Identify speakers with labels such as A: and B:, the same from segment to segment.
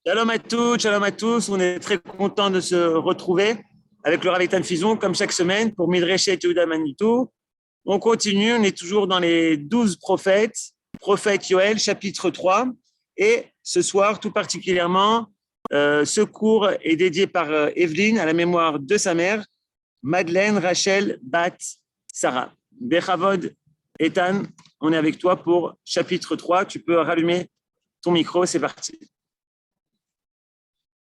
A: Shalom à tous. On est très content de se retrouver avec le Rav Eitan Fizon, comme chaque semaine, pour Midrashet Yehuda Manitou. On continue, on est toujours dans les 12 prophètes, prophète Yoël, chapitre 3. Et ce soir, tout particulièrement, ce cours est dédié par Evelyne à la mémoire de sa mère, Madeleine Rachel Bat Sarah. Bechavod, Eitan, on est avec toi pour chapitre 3. Tu peux rallumer ton micro, c'est parti.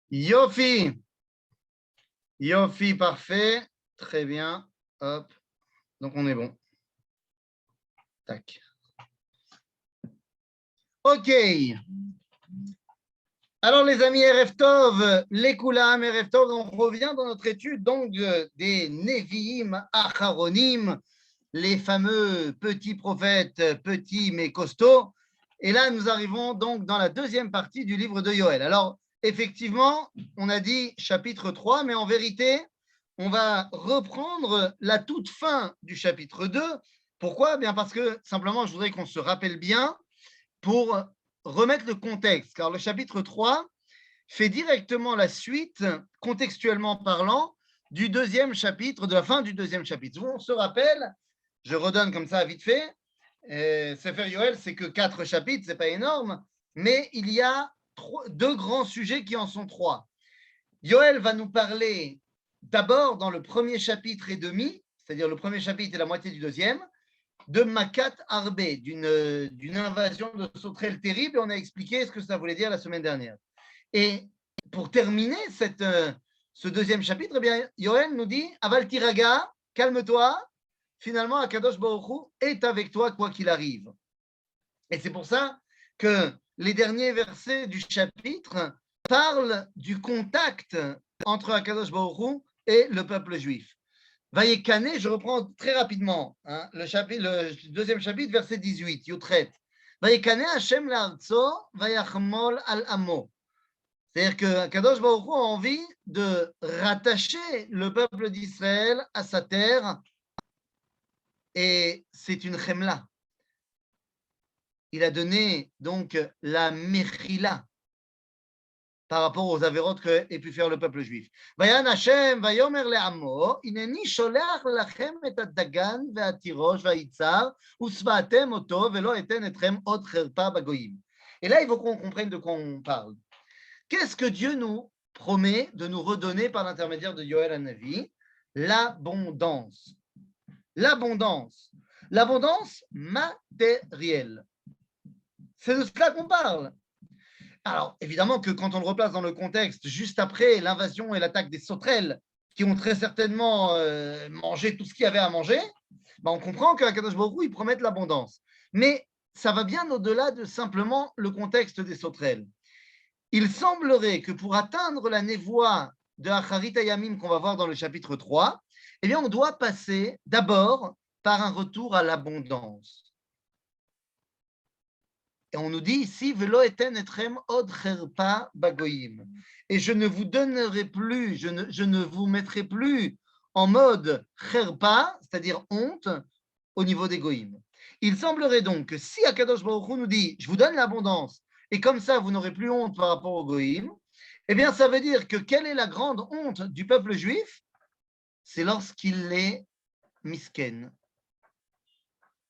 B: Yofi, parfait, très bien, hop, donc on est bon. Tac. Ok. Alors les amis, Erev Tov, les Koulam, Erev Tov, on revient dans notre étude donc des Nevi'im Acharonim, les fameux petits prophètes, petits mais costauds. Et là, nous arrivons donc dans la deuxième partie du livre de Yoël. Alors, effectivement, on a dit chapitre 3, mais en vérité, on va reprendre la toute fin du chapitre 2. Pourquoi ? Bien parce que, simplement, je voudrais qu'on se rappelle bien pour remettre le contexte, car le chapitre 3 fait directement la suite, contextuellement parlant, du deuxième chapitre, de la fin du deuxième chapitre. On se rappelle, je redonne comme ça vite fait, Sefer Yoël, c'est que 4 chapitres, c'est pas énorme, mais il y a deux grands sujets qui en sont 3. Yoël va nous parler d'abord dans le premier chapitre et demi, c'est-à-dire le premier chapitre et la moitié du deuxième, de Makat Arbe, d'une invasion de sauterelles terrible. On a expliqué ce que ça voulait dire la semaine dernière. Et pour terminer ce deuxième chapitre, eh bien, Yoël nous dit Aval Tiraga, calme-toi, finalement Akadosh Baruch Hu est avec toi quoi qu'il arrive. Et c'est pour ça que les derniers versets du chapitre parlent du contact entre Akadosh Baruch Hu et le peuple juif. Vayekane, je reprends très rapidement le deuxième chapitre, verset 18, Yutret. Vayekane Hashem la'artso vayachmol al amo. C'est-à-dire que Kadosh Baruch Hu a envie de rattacher le peuple d'Israël à sa terre, et c'est une chemla. Il a donné donc la mechila par rapport aux avérotes qu'ait pu faire le peuple juif. Vayan Hashem, vayomer le'amo, ineni sholeach lachem et hadagan ve'atirosh ve'itzar, usvatem oto ve'lo eten etrem od cherpa bagoyim. Et là, il faut qu'on comprenne de quoi on parle. Qu'est-ce que Dieu nous promet de nous redonner par l'intermédiaire de Yoël Hanavi ? L'abondance. L'abondance. L'abondance matérielle. C'est de cela qu'on parle. Alors, évidemment que quand on le replace dans le contexte, juste après l'invasion et l'attaque des sauterelles, qui ont très certainement mangé tout ce qu'il y avait à manger, on comprend qu'à Kadosh Baruch Hu, ils promettent l'abondance. Mais ça va bien au-delà de simplement le contexte des sauterelles. Il semblerait que pour atteindre la névoie de Acharit Hayamim qu'on va voir dans le chapitre 3, eh bien, on doit passer d'abord par un retour à l'abondance. Et on nous dit ici, Velo eten etrem od cherpa bagoyim. Et je ne vous donnerai plus, je ne vous mettrai plus en mode cherpa, c'est-à-dire honte, au niveau des goïm. Il semblerait donc que si Akadosh Baruch Hu nous dit, je vous donne l'abondance, et comme ça, vous n'aurez plus honte par rapport aux goïm, eh bien, ça veut dire que quelle est la grande honte du peuple juif ? C'est lorsqu'il est misken.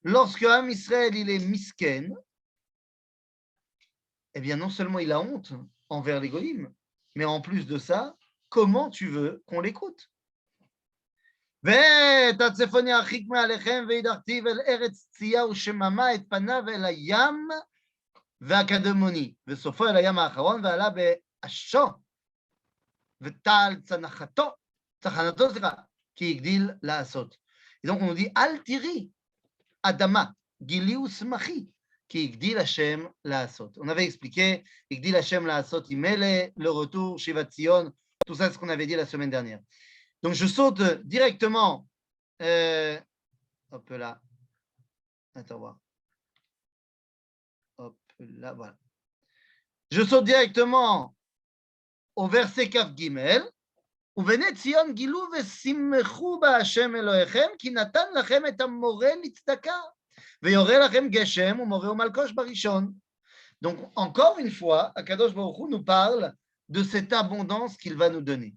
B: Lorsque Am Israël, il est misken, eh bien, non seulement il a honte envers les goïm, mais en plus de ça, comment tu veux qu'on l'écoute ? ותצפוני ארחיק מעליכם והדרתיו אל ארץ צייה ושממה את פניו אל הים והקדמוני וסופו אל הים האחרון ועלה באשו וטל צנחתו כי הגדיל לעשות. Et donc on nous dit אל תראי אדמה גילי ושמחי כי הגדיל השם לעשות. On avait expliqué הגדיל השם לעשות עם אלה, le retour, Shivat Zion, tout ça c'est ce qu'on avait dit la semaine dernière. Donc, je saute directement. Hop là. Attends, voir. Hop là, voilà. Je saute directement au verset Kaf Gimel. ובני ציון גילו ושמחו בהשם אלוהיכם, כי נתן לכם את המורה לצדקה, ויורה לכם גשם ומורה ומלקוש בראשון. Donc, encore une fois, Akadosh Baruch Hu nous parle de cette abondance qu'il va nous donner.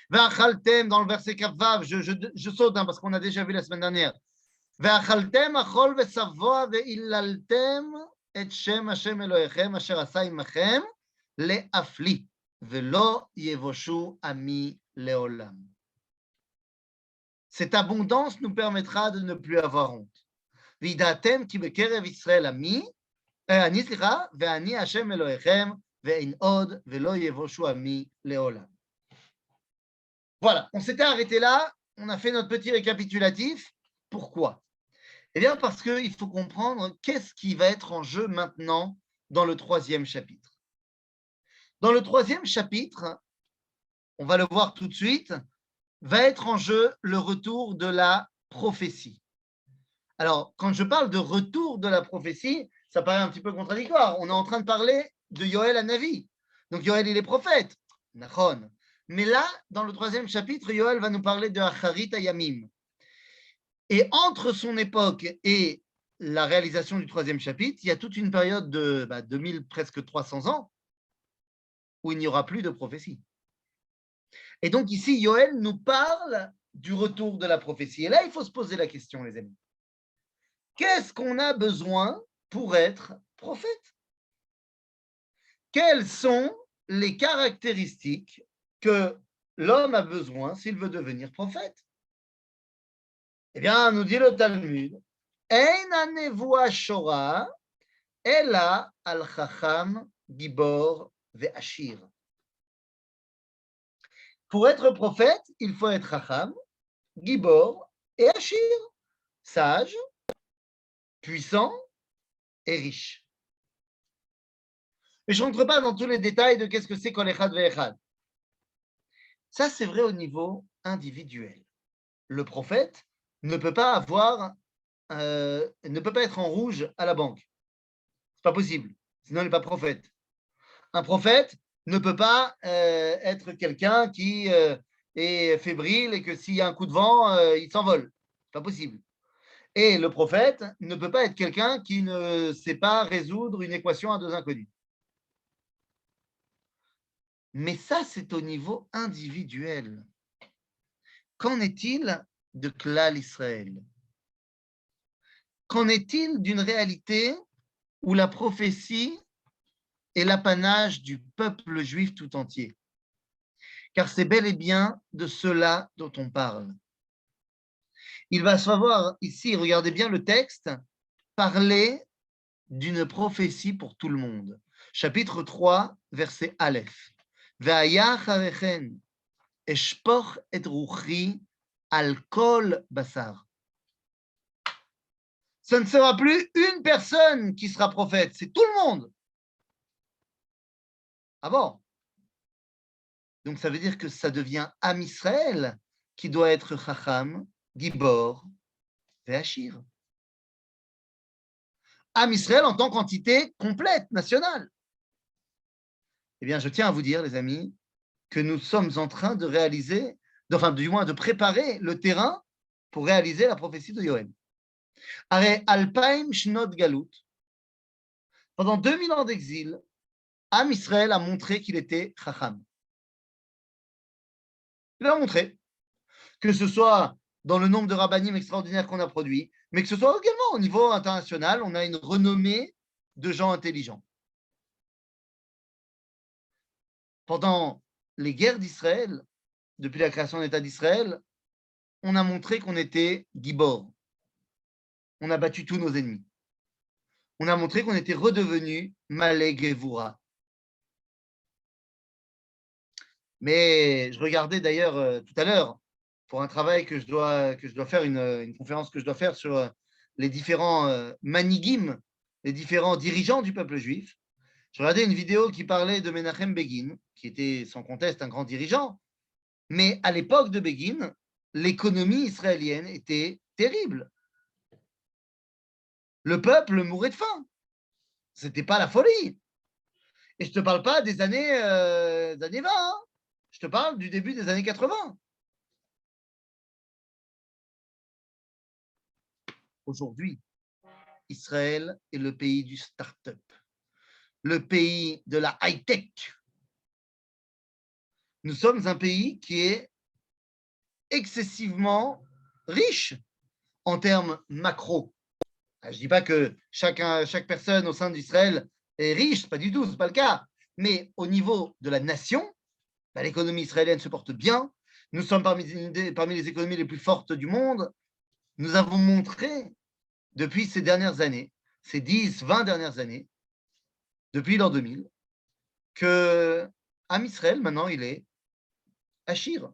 B: Ve'achaltem, dans le verset Kavav, je saute parce qu'on a déjà vu la semaine dernière. Ve'achaltem achol ve'savoa ve'illaltem et shem Hashem Elohechem asher asa imachem le'afli ve'lo yevoshu ami le'olam. Cette abondance nous permettra de ne plus avoir honte. Vidatem ki bekerev Israël ami, ani slicha, ve'ani Hashem Elohechem ve'in od ve'lo yevoshu ami le'olam. Voilà, on s'était arrêté là, on a fait notre petit récapitulatif. Pourquoi? Eh bien, parce qu'il faut comprendre qu'est-ce qui va être en jeu maintenant dans le 3e chapitre. Dans le 3e chapitre, on va le voir tout de suite, va être en jeu le retour de la prophétie. Alors, quand je parle de retour de la prophétie, ça paraît un petit peu contradictoire. On est en train de parler de Yoël Hanavi. Donc, Yoël, il est prophète. Nachon. Mais là, dans le 3e chapitre, Yoël va nous parler de Acharit Hayamim. Et entre son époque et la réalisation du 3e chapitre, il y a toute une période de 2000, presque 300 ans, où il n'y aura plus de prophétie. Et donc ici, Yoël nous parle du retour de la prophétie. Et là, il faut se poser la question, les amis. Qu'est-ce qu'on a besoin pour être prophète? Quelles sont les caractéristiques que l'homme a besoin s'il veut devenir prophète? Eh bien, nous dit le Talmud, Ein hanevoa shora, ela al chacham gibor ve'ashir. Pour être prophète, il faut être chacham, gibor et ashir, sage, puissant et riche. Mais je ne rentre pas dans tous les détails de qu'est-ce que c'est kol echad ve'echad. Ça, c'est vrai au niveau individuel. Le prophète ne peut pas ne peut pas être en rouge à la banque. C'est pas possible. Sinon, il n'est pas prophète. Un prophète ne peut pas être quelqu'un qui est fébrile et que s'il y a un coup de vent, il s'envole. C'est pas possible. Et le prophète ne peut pas être quelqu'un qui ne sait pas résoudre une équation à deux inconnus. Mais ça, c'est au niveau individuel. Qu'en est-il de Klal Israël? Qu'en est-il d'une réalité où la prophétie est l'apanage du peuple juif tout entier? Car c'est bel et bien de cela dont on parle. Il va savoir ici, regardez bien le texte, parler d'une prophétie pour tout le monde. Chapitre 3, verset Aleph. Ve'aya charechen eshpoch et ruchi al kol basar. Ce ne sera plus une personne qui sera prophète, c'est tout le monde. Ah bon? Donc ça veut dire que ça devient Am Israël qui doit être Chacham, Gibor, Ve'ashir. Am Israël en tant qu'entité complète, nationale. Eh bien, je tiens à vous dire, les amis, que nous sommes en train de réaliser, enfin du moins de préparer le terrain pour réaliser la prophétie de Yoël. Aré Alpaim Shnot Galut, pendant 2000 ans d'exil, Am Israël a montré qu'il était Chacham. Il a montré que ce soit dans le nombre de rabbanim extraordinaires qu'on a produits, mais que ce soit également au niveau international, on a une renommée de gens intelligents. Pendant les guerres d'Israël, depuis la création de l'État d'Israël, on a montré qu'on était Gibor. On a battu tous nos ennemis. On a montré qu'on était redevenu Malé Gevura. Mais je regardais d'ailleurs tout à l'heure, pour un travail que je dois faire, une conférence que je dois faire sur les différents manigim, les différents dirigeants du peuple juif. Je regardais une vidéo qui parlait de Menachem Begin, qui était sans conteste un grand dirigeant, mais à l'époque de Begin, l'économie israélienne était terrible. Le peuple mourait de faim. Ce n'était pas la folie. Et je ne te parle pas des années 20, hein. Je te parle du début des années 80. Aujourd'hui, Israël est le pays du start-up, le pays de la high-tech, nous sommes un pays qui est excessivement riche en termes macro. Je ne dis pas que chaque personne au sein d'Israël est riche, pas du tout, ce n'est pas le cas. Mais au niveau de la nation, l'économie israélienne se porte bien. Nous sommes parmi les économies les plus fortes du monde. Nous avons montré depuis ces dernières années, ces 10, 20 dernières années, depuis l'an 2000, que Am Israël, maintenant, il est Achir.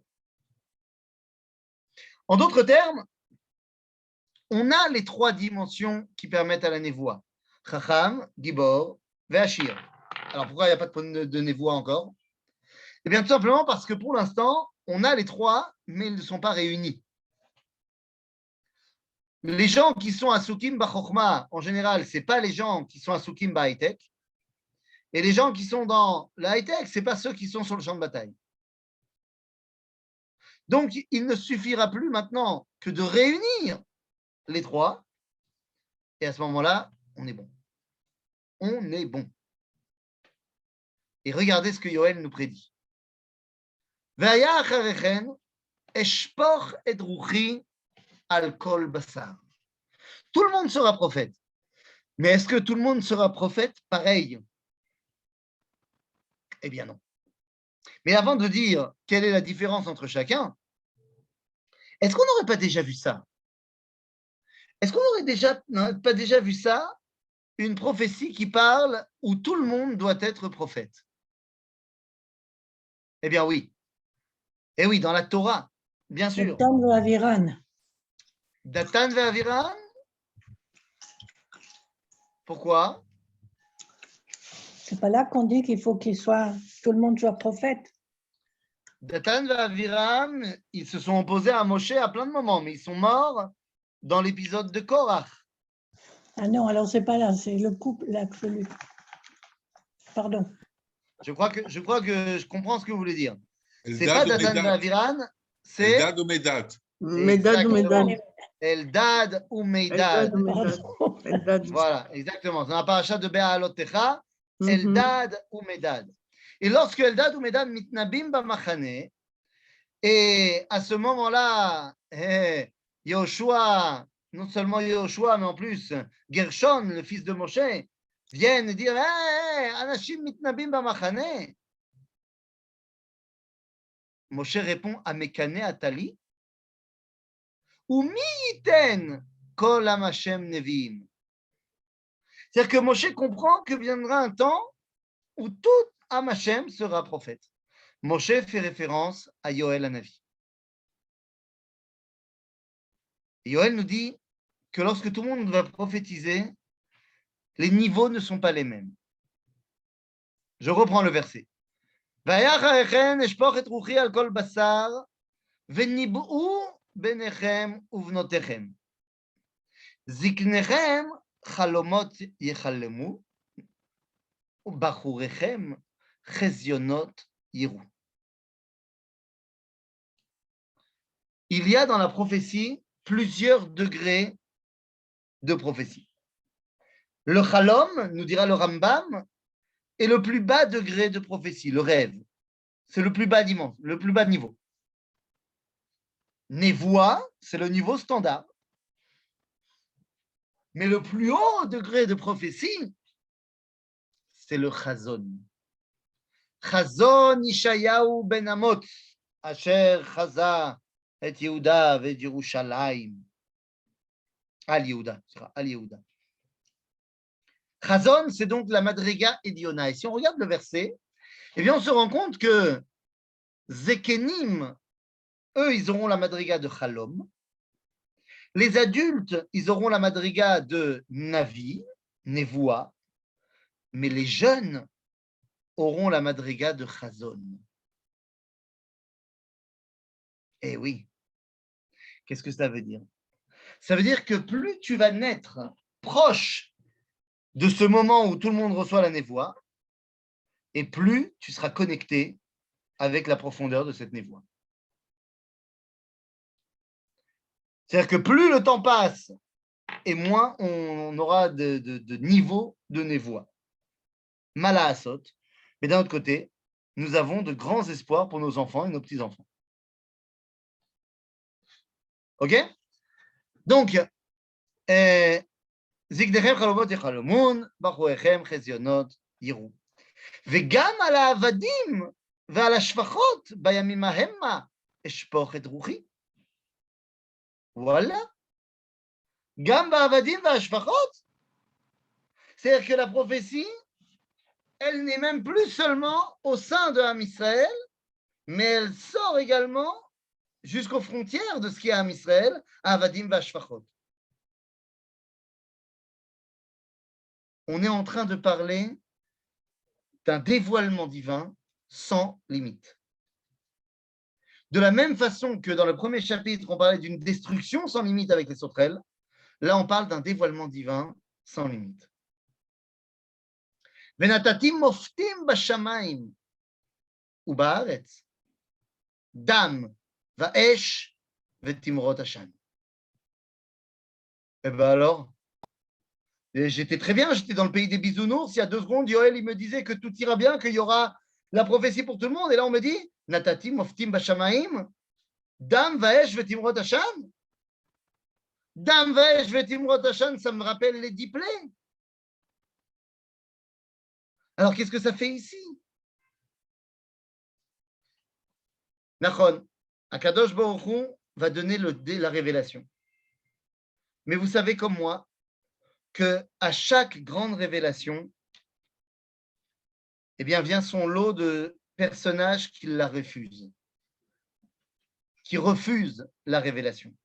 B: En d'autres termes, on a les trois dimensions qui permettent à la névoie. Chacham, Gibor, Ve'achir. Alors pourquoi il n'y a pas de névoie encore? Eh bien, tout simplement parce que pour l'instant, on a les trois, mais ils ne sont pas réunis. Les gens qui sont à Soukim Bachokma, en général, ce n'est pas les gens qui sont à Soukim High-Tech. Et les gens qui sont dans la high-tech, ce n'est pas ceux qui sont sur le champ de bataille. Donc, il ne suffira plus maintenant que de réunir les trois. Et à ce moment-là, on est bon. On est bon. Et regardez ce que Yoël nous prédit. Ve'aya acharechen eshpoch et ruchi al kol basar. Tout le monde sera prophète. Mais est-ce que tout le monde sera prophète pareil? Eh bien non. Mais avant de dire quelle est la différence entre chacun, est-ce qu'on n'aurait pas déjà vu ça? Est-ce qu'on n'aurait pas déjà vu ça? Une prophétie qui parle où tout le monde doit être prophète. Eh bien oui. Eh oui, dans la Torah, bien sûr.
C: Datan ve'aviran.
B: Datan ve'aviran. Pourquoi?
C: C'est pas là qu'on dit qu'il faut tout le monde soit prophète.
B: Datan ve'aviram, ils se sont opposés à Moshe à plein de moments, mais ils sont morts dans l'épisode de Korach.
C: Ah non, alors c'est pas là, c'est le couple absolu. Pardon.
B: Je crois que je comprends ce que vous voulez dire. C'est pas Datan ve'aviran, c'est
D: Eldad ou Medad.
E: Medad ou Medad.
B: Eldad ou Meidad.
E: Eldad.
B: Voilà, exactement. C'est dans la paracha de Be'alotecha, Eldad ou Medad. Et lorsque Eldad ou Medad mitnabim b'machane, et à ce moment-là, Yoshua, non seulement Yoshua, mais en plus Gershon, le fils de Moshe, viennent dire Anashim mitnabim b'machane. Moshe répond à Mekane Atali, ou mi yiten kol am Hashem neviim. C'est-à-dire que Moshe comprend que viendra un temps où tout am Hashem sera prophète. Moshe fait référence à Yoël Hanavi. Yoël nous dit que lorsque tout le monde va prophétiser, les niveaux ne sont pas les mêmes. Je reprends le verset. Vayach alechem eshpoch et ruchi al kol basar venib'u benechem uvnotechem. Ziknechem chalomot yechalemu ubachurechem chezionot yiru. Il y a dans la prophétie plusieurs degrés de prophétie. Le chalom, nous dira le Rambam, est le plus bas degré de prophétie, le rêve. C'est le plus bas niveau. Névoie, c'est le niveau standard. Mais le plus haut degré de prophétie, c'est le chazon. Chazon Ishayahu ben Amot, Asher chaza et Yehuda et Yerushalayim. Al Yehuda. Chazon, c'est donc la Madriga Ediona. Et si on regarde le verset, eh bien, on se rend compte que Zekenim, eux, ils auront la Madriga de Chalom. Les adultes, ils auront la Madriga de Navi, Nevoa. Mais les jeunes auront la Madriga de Chazon. Eh oui. Qu'est-ce que ça veut dire? Ça veut dire que plus tu vas naître proche de ce moment où tout le monde reçoit la névoie, et plus tu seras connecté avec la profondeur de cette névoie. C'est-à-dire que plus le temps passe, et moins on aura de niveau de névoie. Malaasot. Mais d'un autre côté, nous avons de grands espoirs pour nos enfants et nos petits-enfants. OK? Donc, זקניכם חלומות יחלמון, בחוריכם חזיונות יראו. וגם על העבדים ועל השפחות בימים ההמה אשפוך את רוחי. וואלה. גם בעבדים והשפחות. C'est-à-dire que la prophétie, elle n'est même plus seulement au sein de Am Israël, mais elle sort également jusqu'aux frontières de ce qui est Am Israël, Avadim Vashfachot. On est en train de parler d'un dévoilement divin sans limite. De la même façon que dans le premier chapitre, on parlait d'une destruction sans limite avec les sauterelles, là on parle d'un dévoilement divin sans limite. ונתתי מופתים בשמיים ובארץ, דם ואש ותמרות עשן. Et ben alors, j'étais très bien, j'étais dans le pays des bisounours. Il y a 2 secondes, Yoel, il me disait que tout ira bien, qu'il y aura la prophétie pour tout le monde. Et là, on me dit, Natati moftim bashamaim, dam vaesh vetimrot hashan. Dam vaesh vetimrot hashan, ça me rappelle les 10 plaies. Alors, qu'est-ce que ça fait ici? Nachon, Akadosh Baruch Hu va donner la révélation. Mais vous savez comme moi, qu'à chaque grande révélation, eh bien, vient son lot de personnages qui la refusent, qui refusent la révélation.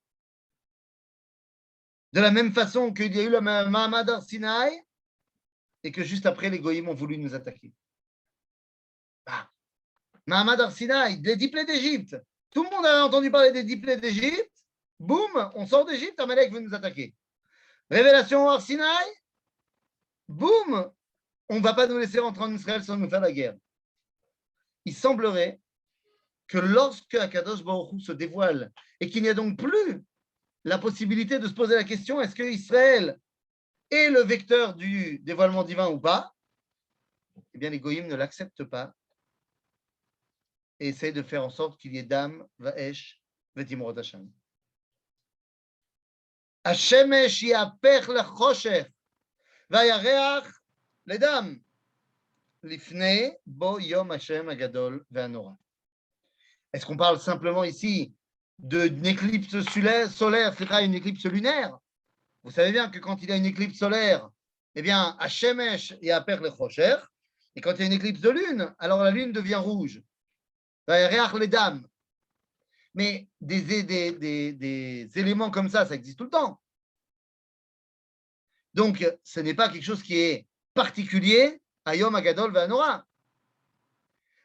B: De la même façon qu'il y a eu le Mahamad Har Sinaï et que juste après, les Goïms ont voulu nous attaquer. Mahamad Har Sinaï, les 10 plaies d'Égypte. Tout le monde a entendu parler des 10 plaies d'Égypte. Boum, on sort d'Égypte, Amalek veut nous attaquer. Révélation Har Sinaï, boum, on ne va pas nous laisser rentrer en Israël sans nous faire la guerre. Il semblerait que lorsque Akadosh Baruch Hu se dévoile et qu'il n'y a donc plus la possibilité de se poser la question est-ce que Israël est le vecteur du dévoilement divin ou pas, eh bien les Goïms ne l'acceptent pas et essayent de faire en sorte qu'il y ait Dam, Vaesh, Vetimrot Hashem. השמש יהפך לחושך והירח לדם לפני בוא יום השם הגדול והנורא. Est-ce qu'on parle simplement ici d'une éclipse solaire, c'est-à-dire une éclipse lunaire? Vous savez bien que quand il y a une éclipse solaire, eh bien, השמש יהפך לחושך, et quand il y a une éclipse de lune, alors la lune devient rouge. והירח לדם. Mais des éléments comme ça existe tout le temps. Donc, ce n'est pas quelque chose qui est particulier à Yom HaGadol ve'Hanora.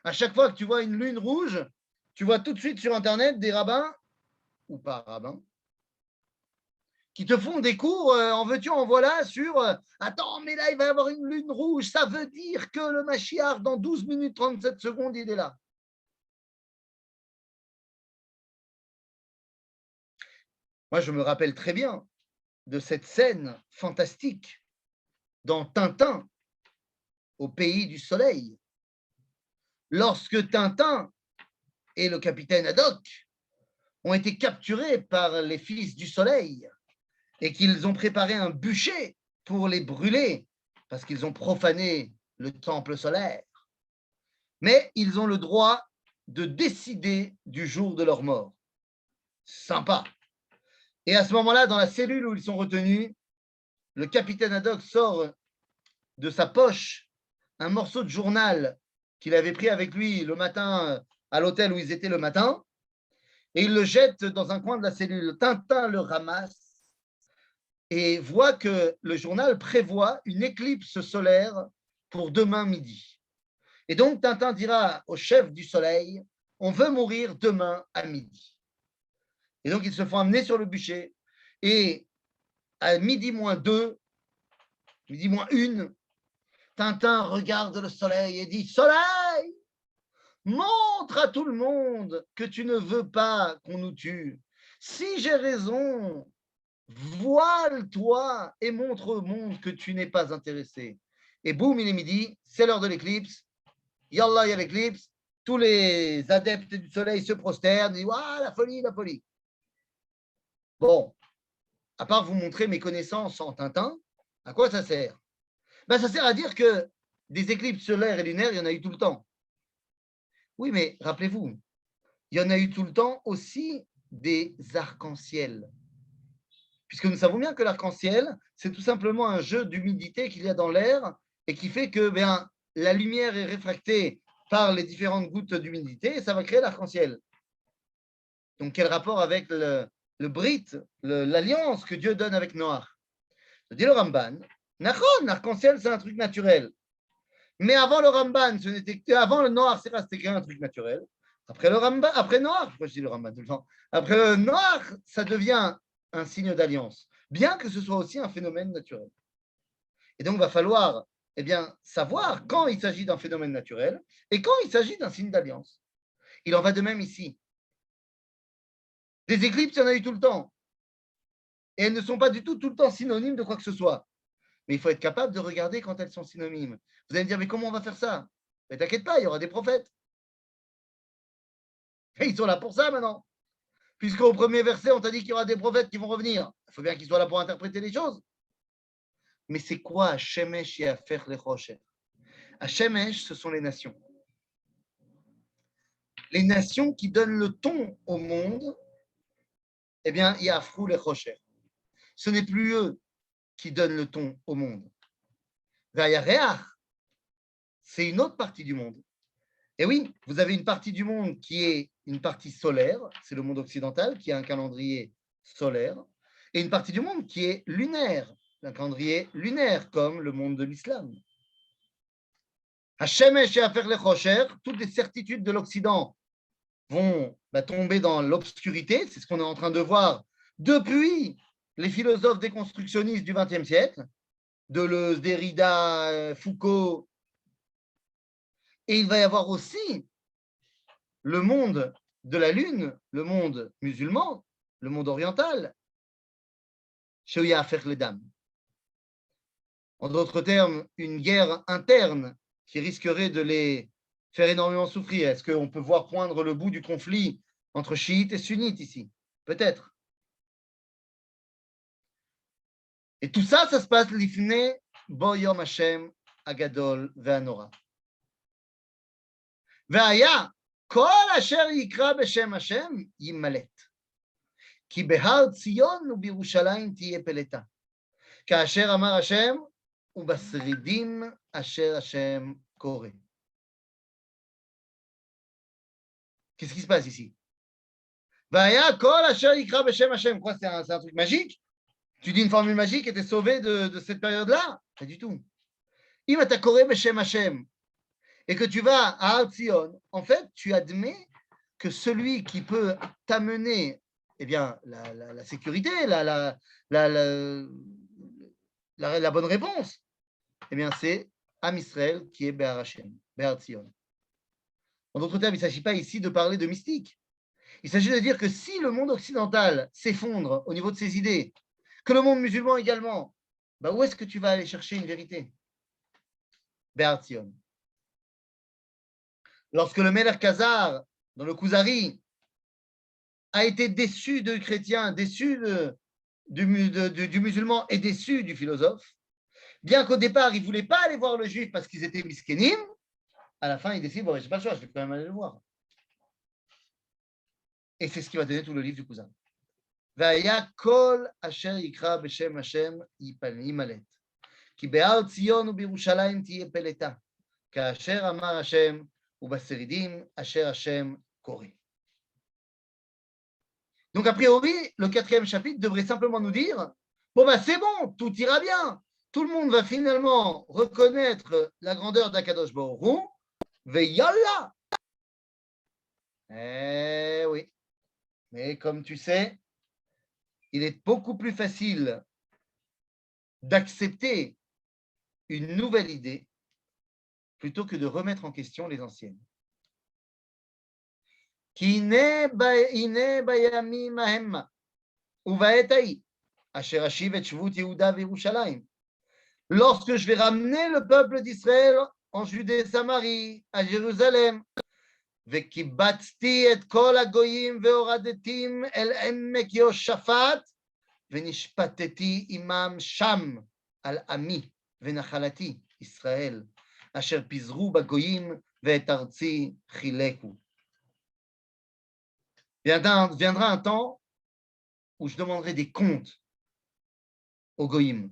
B: À chaque fois que tu vois une lune rouge, tu vois tout de suite sur Internet des rabbins, ou pas rabbins, qui te font des cours en veux-tu, en voilà, sur attends, mais là, il va y avoir une lune rouge, ça veut dire que le Mashiach, dans 12 minutes 37 secondes, il est là. Moi, je me rappelle très bien de cette scène fantastique dans Tintin, au pays du soleil. Lorsque Tintin et le capitaine Haddock ont été capturés par les fils du soleil et qu'ils ont préparé un bûcher pour les brûler parce qu'ils ont profané le temple solaire. Mais ils ont le droit de décider du jour de leur mort. Sympa. Et à ce moment-là, dans la cellule où ils sont retenus, le capitaine Haddock sort de sa poche un morceau de journal qu'il avait pris avec lui le matin à l'hôtel où ils étaient le matin, et il le jette dans un coin de la cellule. Tintin le ramasse et voit que le journal prévoit une éclipse solaire pour demain midi. Et donc Tintin dira au chef du soleil, on veut mourir demain à midi. Et donc, ils se font amener sur le bûcher. Et à midi moins 2, midi moins 1, Tintin regarde le soleil et dit « Soleil, montre à tout le monde que tu ne veux pas qu'on nous tue. Si j'ai raison, voile-toi et montre au monde que tu n'es pas intéressé. » Et boum, il est midi, c'est l'heure de l'éclipse. Yallah, il y a l'éclipse. tous les adeptes du soleil se prosternent, disent ah, la folie, la folie. Bon, à part vous montrer mes connaissances en Tintin, à quoi ça sert? Ben, ça sert à dire que des éclipses solaires et lunaires, il y en a eu tout le temps. Oui, mais rappelez-vous, il y en a eu tout le temps aussi des arcs-en-ciel. Puisque nous savons bien que l'arc-en-ciel, c'est tout simplement un jeu d'humidité qu'il y a dans l'air et qui fait que la lumière est réfractée par les différentes gouttes d'humidité et ça va créer l'arc-en-ciel. Donc, quel rapport avec le brit, l'alliance que Dieu donne avec Noach? Dit le Ramban, l'arc-en-ciel, c'est un truc naturel. Mais avant le Ramban, avant le Noach, c'était un truc naturel. Après le Ramban, après Noach, pourquoi je dis le Ramban tout le temps? Après le Noach, ça devient un signe d'alliance, bien que ce soit aussi un phénomène naturel. Et donc, il va falloir savoir quand il s'agit d'un phénomène naturel et quand il s'agit d'un signe d'alliance. Il en va de même ici. Des éclipses, il y en a eu tout le temps. Et elles ne sont pas du tout le temps synonymes de quoi que ce soit. Mais il faut être capable de regarder quand elles sont synonymes. Vous allez me dire, mais comment on va faire ça? Mais t'inquiète pas, il y aura des prophètes. Et ils sont là pour ça maintenant. Puisqu'au premier verset, on t'a dit qu'il y aura des prophètes qui vont revenir. Il faut bien qu'ils soient là pour interpréter les choses. Mais c'est quoi Shemesh Yafech Lechosher? Shemesh, ce sont les nations. Les nations qui donnent le ton au monde, Yafrou Lechosher. Ce n'est plus eux qui donnent le ton au monde. Vayareach, c'est une autre partie du monde. Et oui, vous avez une partie du monde qui est une partie solaire, c'est le monde occidental qui a un calendrier solaire, et une partie du monde qui est lunaire, un calendrier lunaire comme le monde de l'islam. Hashemesh et Afer Lechosher, toutes les certitudes de l'Occident vont tomber dans l'obscurité, c'est ce qu'on est en train de voir depuis les philosophes déconstructionnistes du XXe siècle, Deleuze, Derrida, Foucault. Et il va y avoir aussi le monde de la Lune, le monde musulman, le monde oriental, Shoya Afer Ledam. En d'autres termes, une guerre interne qui risquerait de les faire énormément souffrir. Est-ce qu'on peut voir poindre le bout du conflit entre chiites et sunnites ici? Peut-être. Et tout ça, ça se passe l'ifne bo yom Hashem agadol ve'anora. Ve'aya kol asher yikra b'shem Hashem yimalet. Ki behar Tzion u'birushalayim tiye peleta. Ka'asher amar Hashem u'basridim asher Hashem kore. Qu'est-ce qui se passe ici? Ve'aya kol asher yikra b'shem Hashem. Quoi, c'est un truc magique? Tu dis une formule magique et tu es sauvé de cette période-là? Pas du tout. Im ata koreh b'shem Hashem et que tu vas à Har Tzion, en fait, tu admets que celui qui peut t'amener la sécurité, la bonne réponse, c'est Am Israël qui est Behar Hashem, Behar Tzion. En d'autres termes, il ne s'agit pas ici de parler de mystique. Il s'agit de dire que si le monde occidental s'effondre au niveau de ses idées, que le monde musulman également, où est-ce que tu vas aller chercher une vérité? Behar Tzion. Lorsque le Melech Khazar, dans le Kuzari, a été déçu de chrétiens, déçu du musulman et déçu du philosophe, bien qu'au départ, il ne voulait pas aller voir le juif parce qu'ils étaient miskénim, à la fin, il décide, bon, je n'ai pas le choix, je vais quand même aller le voir. Et c'est ce qui va donner tout le livre du Kuzari. והיה כל אשר יקרא בשם השם יימלט. כי בהר ציון ובירושלים תהיה פלטה, כאשר אמר השם ובשרידים אשר השם קורא. Donc a priori, le 4e chapitre devrait simplement nous dire, c'est bon, tout ira bien. Tout le monde va finalement reconnaître la grandeur d'Akadosh Baruch Hu, ve'yalla. Eh oui. Mais comme tu sais, il est beaucoup plus facile d'accepter une nouvelle idée plutôt que de remettre en question les anciennes. Lorsque je vais ramener le peuple d'Israël en Judée et Samarie, à Jérusalem, וקיבצתי את כל הגויים והורדתים אל עמק יהושפט, ונשפטתי עמם שם על עמי ונחלתי ישראל, אשר פיזרו בגויים ואת ארצי חילקו. Viendra un temps où je demanderai des comptes aux goïms.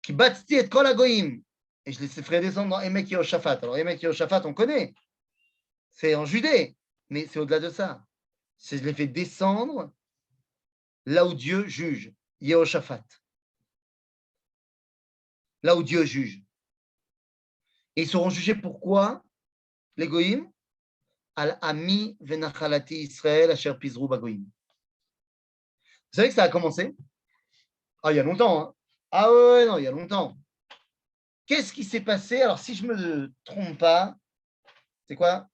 B: Kibatzti et kol hagoïm. Et je les ferai descendre dans Emek Yehoshaphat. Alors, Emek Yehoshaphat, on connaît. C'est en Judée. Mais c'est au-delà de ça. C'est je les fais descendre là où Dieu juge. Yehoshaphat. Là où Dieu juge. Et ils seront jugés pourquoi les goïms? Al ami venachalati Israël asher pizru bagoïm. Vous savez que ça a commencé? Ah, il y a longtemps. Hein. Ah ouais, non, il y a longtemps. Qu'est-ce qui s'est passé? Alors, si je ne me trompe pas, c'est quoi?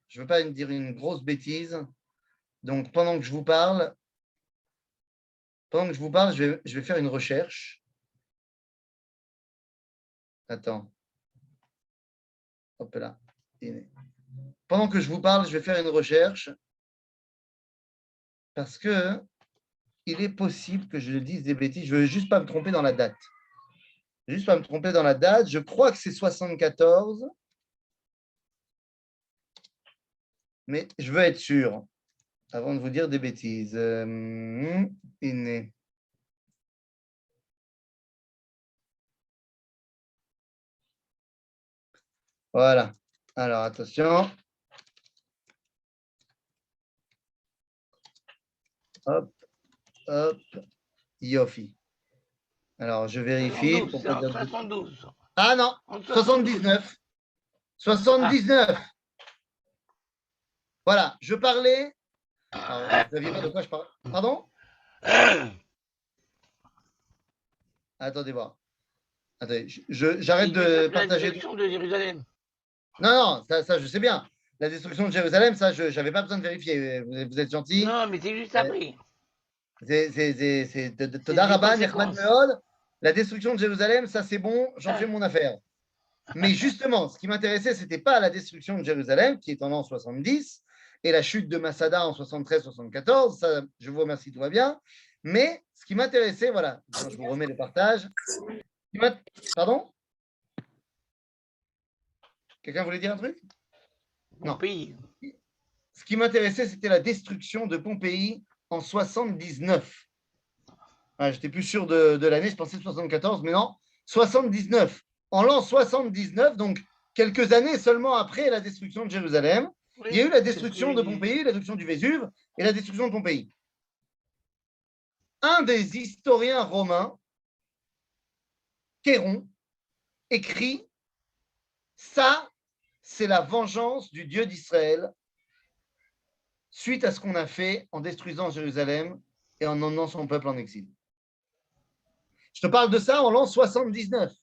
B: Je ne veux pas dire une grosse bêtise. Donc, pendant que je vous parle, je vais faire une recherche. Attends. Hop là. Pendant que je vous parle, je vais faire une recherche parce que il est possible que je dise des bêtises. Je ne veux juste pas me tromper dans la date. Je crois que c'est 74, mais je veux être sûr avant de vous dire des bêtises. Voilà. Alors, attention. Hop, hop, Yofi. Alors, je vérifie.
D: 72.
B: Ah non, 79. 79. Voilà, je parlais. Alors, vous saviez pas de quoi je parlais. Pardon? Attendez voir. Attendez, j'arrête de partager.
D: La destruction de Jérusalem.
B: Non, ça, je sais bien. La destruction de Jérusalem, ça, je n'avais pas besoin de vérifier. Vous êtes gentil.
D: Non, mais c'est juste après.
B: C'est Toda Rabba, Nechmad Meod. La destruction de Jérusalem, ça, c'est bon, j'en fais mon affaire. Mais justement, ce qui m'intéressait, ce n'était pas la destruction de Jérusalem, qui est en l'an 70, et la chute de Masada en 73-74. Ça, je vous remercie, tout va bien. Mais ce qui m'intéressait, voilà, je vous remets le partage. Pardon? Quelqu'un voulait dire un truc? Non.
D: Pays.
B: Ce qui m'intéressait, c'était la destruction de Pompéi en 79. Ah, j'étais plus sûr de l'année, je pensais 74, mais non, 79. En l'an 79, donc quelques années seulement après la destruction de Jérusalem, oui, il y a eu la destruction de Pompéi, la destruction du Vésuve et la destruction de Pompéi. Un des historiens romains, Chéron, écrit « Ça, c'est la vengeance du Dieu d'Israël suite à ce qu'on a fait en détruisant Jérusalem et en emmenant son peuple en exil. » Je te parle de ça en l'an 79.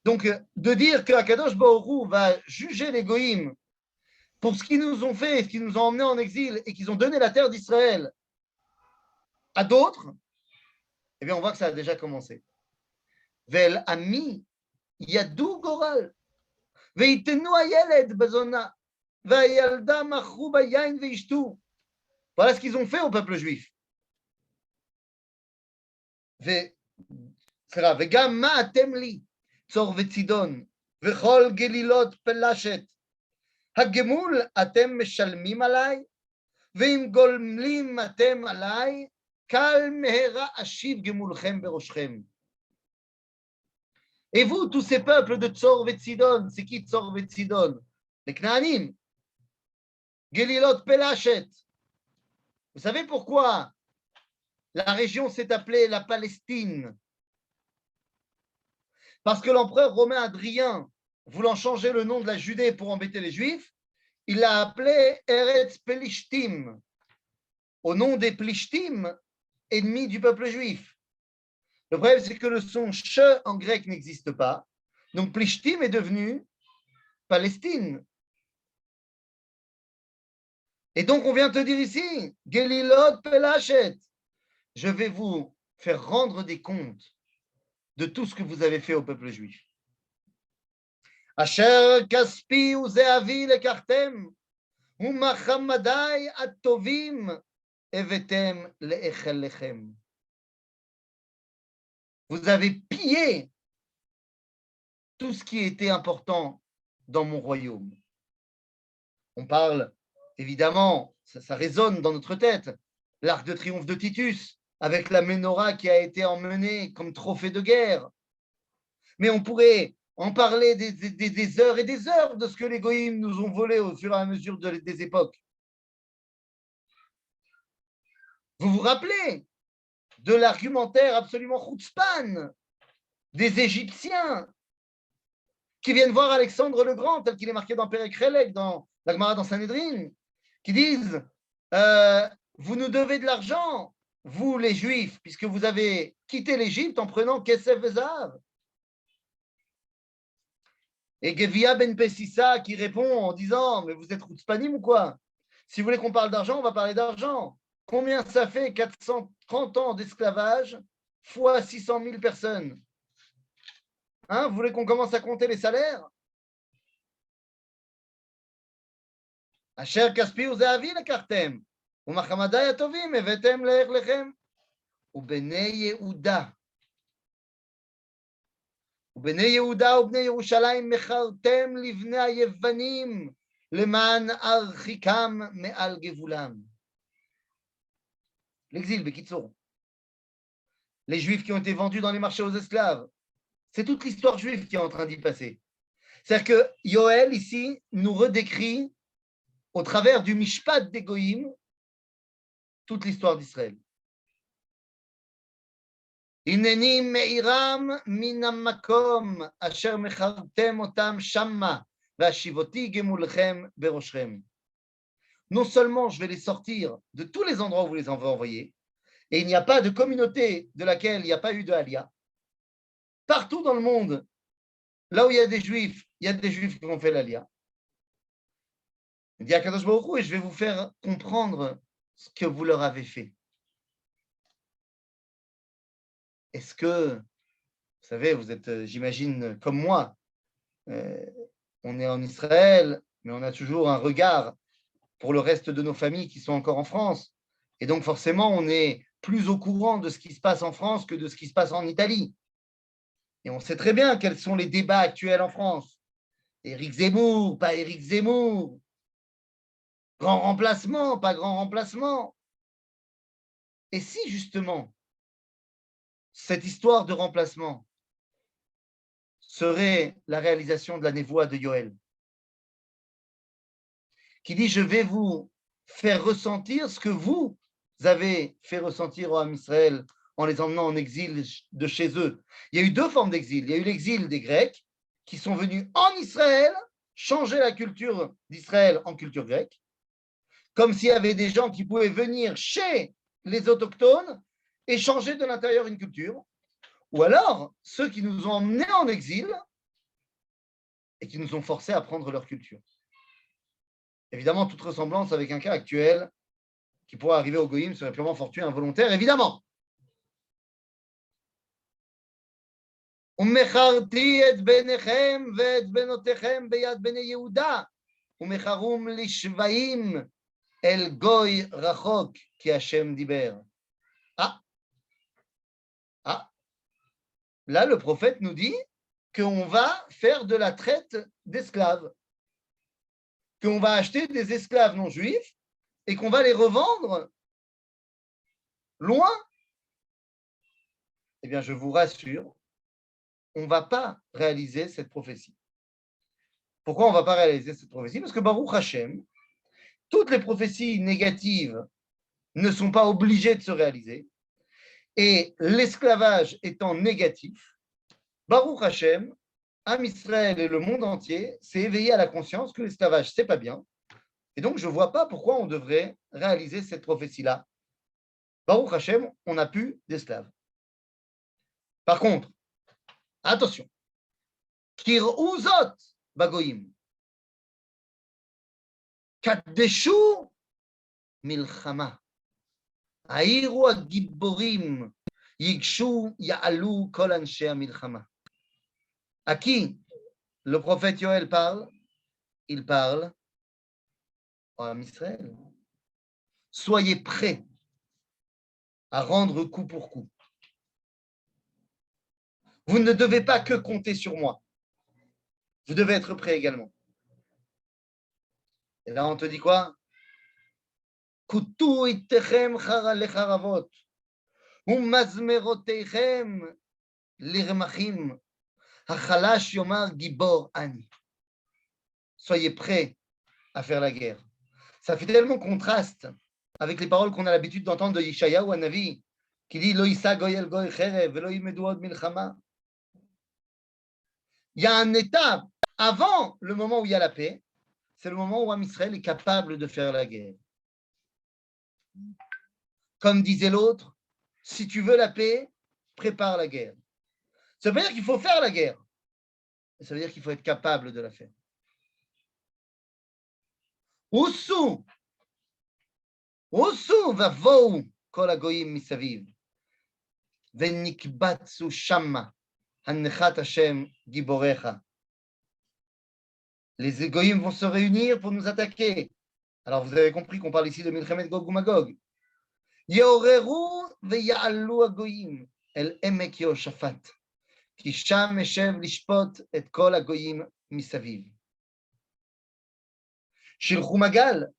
B: Donc, de dire qu'Akadosh Baruch Hu va juger les Goïms pour ce qu'ils nous ont fait, ce qu'ils nous ont emmenés en exil et qu'ils ont donné la terre d'Israël à d'autres, eh bien, on voit que ça a déjà commencé. Vel ami yadou goral veitenu ayeled bezona ve'yalda machru bayain veishtu. Voilà ce qu'ils ont fait au peuple juif. וגם מה אתם לי, צור וצידון, וכל גלילות פלשת, הגמול אתם משלמים עליי, ואם גומלים אתם עליי, קל מהרה אשיב גמולכם בראשכם. Et vous, tous ces peuples de Tzor Vetzidon, c'est qui Tzor Vetzidon? Les Knaanim. Gelilot Pelachet. Vous savez pourquoi la région s'est appelée la Palestine? Parce que l'empereur romain Adrien, voulant changer le nom de la Judée pour embêter les Juifs, il l'a appelé Eretz Pelishtim, au nom des Plishtim, ennemis du peuple juif. Le problème, c'est que le son che en grec n'existe pas. Donc, Plishtim est devenu Palestine. Et donc, on vient te dire ici, Gelilot Pelachet, je vais vous faire rendre des comptes de tout ce que vous avez fait au peuple juif. Asher kaspi uzeavi lekartem, umachammadai atovim evetem leechel lechem. Vous avez pillé tout ce qui était important dans mon royaume. On parle, évidemment, ça résonne dans notre tête, l'arc de triomphe de Titus, avec la menorah qui a été emmenée comme trophée de guerre. Mais on pourrait en parler des heures et des heures de ce que les goïms nous ont volé au fur et à mesure des époques. Vous vous rappelez de l'argumentaire absolument chutzpan des Égyptiens qui viennent voir Alexandre le Grand, tel qu'il est marqué dans Perek Chelek, dans la Gemara, dans Sanhedrin, qui disent vous nous devez de l'argent, vous les Juifs, puisque vous avez quitté l'Égypte en prenant Kesef et Zahav. Et Gevia ben Pessissa qui répond en disant mais vous êtes chutzpanim ou quoi? Si vous voulez qu'on parle d'argent, on va parler d'argent. Combien ça fait 430 ans d'esclavage fois 600 000 personnes? Hein, vous voulez qu'on commence à compter les salaires? Asher kaspi uzeavi lekartem, umachammadai atovim evetem leech lechem, ubnei Yehuda. ובני יהודה ובני ירושלים מכרתם לבני היוונים למען הרחיקם מעל גבולם. L'exil, Bekitsour. Les Juifs qui ont été vendus dans les marchés aux esclaves. C'est toute l'histoire juive qui est en train d'y passer. C'est-à-dire que Yoël, ici, nous redécrit, au travers du Mishpat des Goïm, toute l'histoire d'Israël. הנני מאירם מן המקום אשר מכרתם אותם שמה והשיבותי גמולכם בראשכם. Non seulement je vais les sortir de tous les endroits où vous les avez envoyés, et il n'y a pas de communauté de laquelle il n'y a pas eu de Aliyah. Partout dans le monde, là où il y a des Juifs qui ont fait l'Aliyah. Il dit à Kadosh Baruch Hu, et je vais vous faire comprendre ce que vous leur avez fait. Est-ce que, vous savez, vous êtes, j'imagine, comme moi, on est en Israël, mais on a toujours un regard pour le reste de nos familles qui sont encore en France. Et donc, forcément, on est plus au courant de ce qui se passe en France que de ce qui se passe en Italie. Et on sait très bien quels sont les débats actuels en France. Éric Zemmour, pas Éric Zemmour. Grand remplacement, pas grand remplacement. Et si, justement, cette histoire de remplacement serait la réalisation de la névoie de Yoël, qui dit « Je vais vous faire ressentir ce que vous avez fait ressentir au Ham Israël en les emmenant en exil de chez eux. » Il y a eu deux formes d'exil. Il y a eu l'exil des Grecs qui sont venus en Israël changer la culture d'Israël en culture grecque, comme s'il y avait des gens qui pouvaient venir chez les autochtones et changer de l'intérieur une culture, ou alors ceux qui nous ont emmenés en exil et qui nous ont forcés à prendre leur culture. Évidemment, toute ressemblance avec un cas actuel qui pourrait arriver au Goïm serait purement fortuit, involontaire, évidemment. ומכרתי את בניכם ואת בנותיכם ביד בני יהודה ומכרום לשבעים אל גוי רחוק כי השם דיבר. Là, le prophète nous dit qu'on va faire de la traite d'esclaves, qu'on va acheter des esclaves non juifs et qu'on va les revendre loin. Eh bien, je vous rassure, on ne va pas réaliser cette prophétie. Pourquoi on ne va pas réaliser cette prophétie? Parce que Baruch Hashem, toutes les prophéties négatives ne sont pas obligées de se réaliser. Et l'esclavage étant négatif, Baruch Hashem, Am Israël et le monde entier s'est éveillé à la conscience que l'esclavage, c'est pas bien. Et donc, je ne vois pas pourquoi on devrait réaliser cette prophétie-là. Baruch Hashem, on n'a plus d'esclaves. Par contre, attention, Kir'uzot bagoyim, Kaddeshu milchama. העירו הגיבורים, ייגשו, יעלו כל אנשי המלחמה. Aquí, le prophète Yoël parle, il parle à Israël. Soyez prêts à rendre coup pour coup. Vous ne devez pas que compter sur moi. Vous devez être prêts également. Et là, on te dit quoi? Kutu ittechem lecharavot, umazmerotechem lirmachim, hachalash yomar gibor ani. Soyez prêts à faire la guerre. Ça fait tellement contraste avec les paroles qu'on a l'habitude d'entendre de Yeshayahu ou Navi, qui dit Lo yisa goyel goy cherev, velo yimedu od milchama. Il y a un état avant le moment où il y a la paix, c'est le moment où Israël est capable de faire la guerre. Comme disait l'autre, si tu veux la paix, prépare la guerre. Ça veut dire qu'il faut faire la guerre. Ça veut dire qu'il faut être capable de la faire. Usu vavou kol hagoyim misaviv, venikbatsu shamma hanechat Hashem giborecha. Les égoïmes vont se réunir pour nous attaquer. Alors vous avez compris qu'on parle ici de Milchemet Gog ou Magog. Yeoreru veya'alu hagoyim el emek Yehoshaphat, ki sham eshev lishpot et kol hagoyim misaviv. Shilchu magal,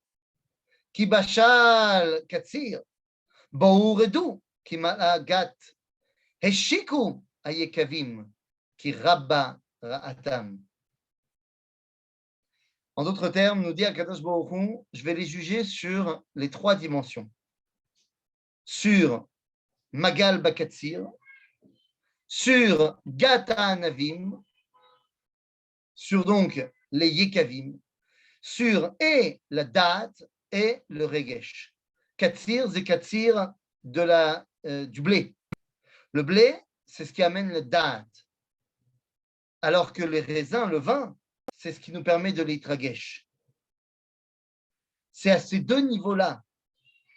B: ki bashal katsir, bo'u redu, ki mal'a gat, heshiku hayekavim, ki rabba ra'atam. En d'autres termes, nous dit Akadosh Baruch Hu, je vais les juger sur les trois dimensions. Sur Magal Bakatsir, sur Gata Anavim, sur donc les Yekavim, sur et la date et le Regesh. Katsir, c'est Katsir du blé. Le blé, c'est ce qui amène le date. Alors que les raisins, le vin, c'est ce qui nous permet de l'itragesh. C'est à ces deux niveaux-là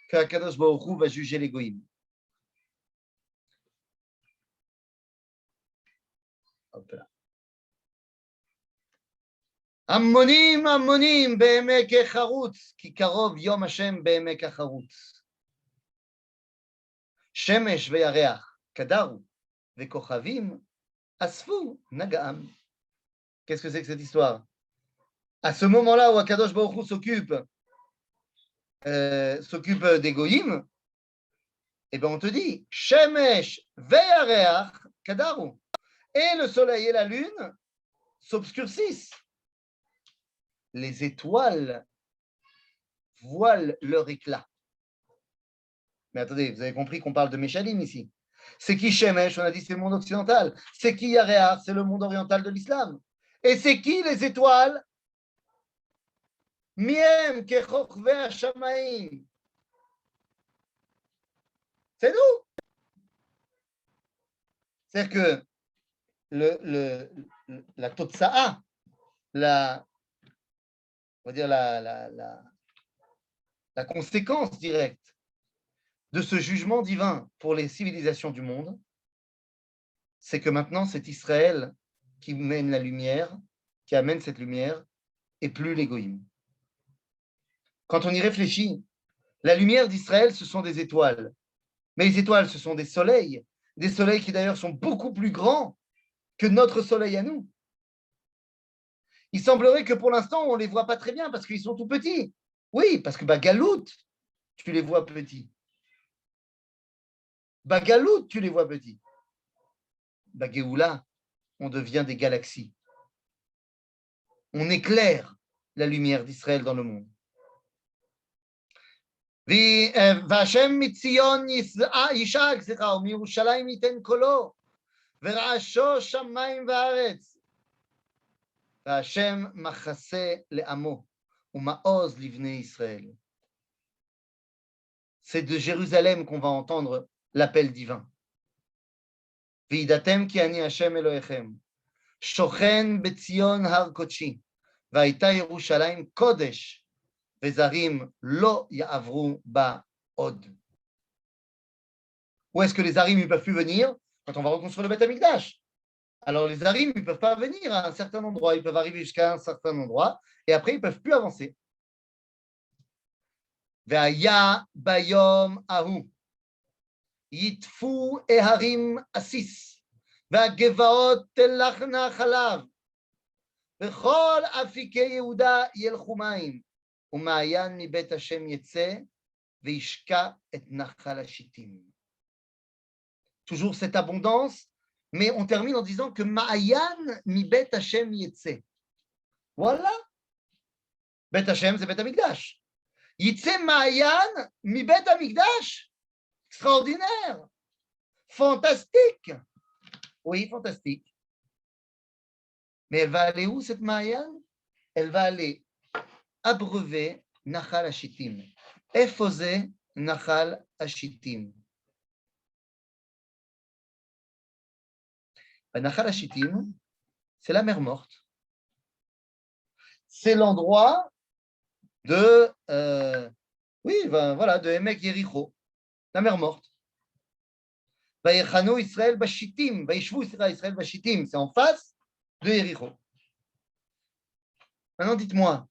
B: que Akadosh Baruch Hu va juger les goïms. Hop là. Ammonim, ammonim, be'emek echarutz, ki karov yom Hashem be'emek echarutz. Shemesh ve'yareach, kadaru, ve'kochavim, asfu, nagam. Qu'est-ce que c'est que cette histoire? À ce moment-là où Akadosh Baruch Hu s'occupe des goïms, eh bien on te dit Shemesh ve'yareach kadaru, et le soleil et la lune s'obscurcissent. Les étoiles voilent leur éclat. Mais attendez, vous avez compris qu'on parle de Meshalim ici. C'est qui Shemesh? On a dit c'est le monde occidental. C'est qui Yareach? C'est le monde oriental de l'islam. Et c'est qui les étoiles? Miem kechochve hashamaim. C'est nous. C'est-à-dire que la Totsa'a, on va dire la conséquence directe de ce jugement divin pour les civilisations du monde, c'est que maintenant c'est Israël qui mène la lumière, qui amène cette lumière, et plus l'égoïme. Quand on y réfléchit, la lumière d'Israël, ce sont des étoiles. Mais les étoiles, ce sont des soleils qui d'ailleurs sont beaucoup plus grands que notre soleil à nous. Il semblerait que pour l'instant, on ne les voit pas très bien parce qu'ils sont tout petits. Oui, parce que Galout, tu les vois petits. Galout, tu les vois petits. Géoula, on devient des galaxies. On éclaire la lumière d'Israël dans le monde. והשם מציון ישק, ומירושלים ייתן קולו, ורעשו שמיים וארץ. והשם מחסה לעמו, ומעוז לבני ישראל. C'est de Jérusalem qu'on va entendre l'appel divin. וידעתם כי אני השם אלוהיכם, שוכן בציון הר קודשי, והייתה ירושלים קודש, וזרים לא יעברו בה עוד. Où est-ce que les Zarim ne peuvent plus venir? Quand on va reconstruire le Beth Amikdash. Alors les Arim, ils ne peuvent pas venir à un certain endroit. Ils peuvent arriver jusqu'à un certain endroit et après, ils ne peuvent plus avancer. Ve'aya bayom ahu. Yitfu eharim asis. Ve'gevaot telachna chalav. Ve'chol afike Yehuda yelchu mayim. U'ma'ayan mibet Hashem yetze. Ve'ishka et nachal hashitim. Toujours cette abondance, mais on termine en disant que Ma'ayan mibet Hashem yetze. Voilà. Bet Hashem, c'est Bet Amikdash. Yitze Ma'ayan mibet Amikdash. Extraordinaire. Fantastique. Oui, fantastique. Mais elle va aller où cette Ma'ayan? Elle va aller abreuver Nachal Hashitim. Efosé Nachal Hashitim. Nachal Hashitim, c'est la mer morte. C'est l'endroit de, de Emek Yericho, la mer morte. Vayechanu Israël Bashitim, Vayishvu Israël Bashitim, c'est en face de Yericho. Maintenant, dites-moi,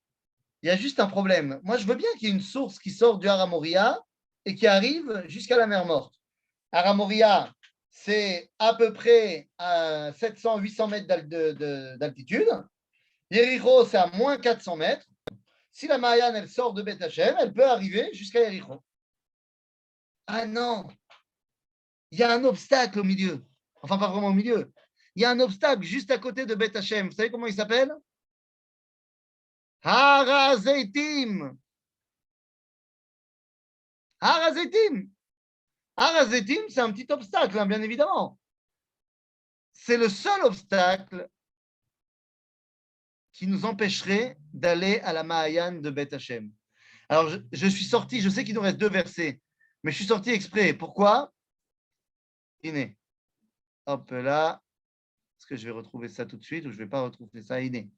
B: il y a juste un problème. Moi, je veux bien qu'il y ait une source qui sort du Haramoria et qui arrive jusqu'à la mer morte. Haramoria, c'est à peu près à 700-800 mètres d'altitude. Yericho, c'est à moins 400 mètres. Si la Ma'ayan, elle sort de Beth Hashem, elle peut arriver jusqu'à Yericho. Ah non, il y a un obstacle au milieu. Enfin, pas vraiment au milieu. Il y a un obstacle juste à côté de Beth Hashem. Vous savez comment il s'appelle? Har HaZeitim. Har HaZeitim. Har HaZeitim, c'est un petit obstacle, hein, bien évidemment. C'est le seul obstacle qui nous empêcherait d'aller à la Ma'ayan de Beth Hashem. Alors, je suis sorti, je sais qu'il nous reste 2 versets, mais je suis sorti exprès. Pourquoi? Iné. Hop là. Est-ce que je vais retrouver ça tout de suite ou je ne vais pas retrouver ça? Iné.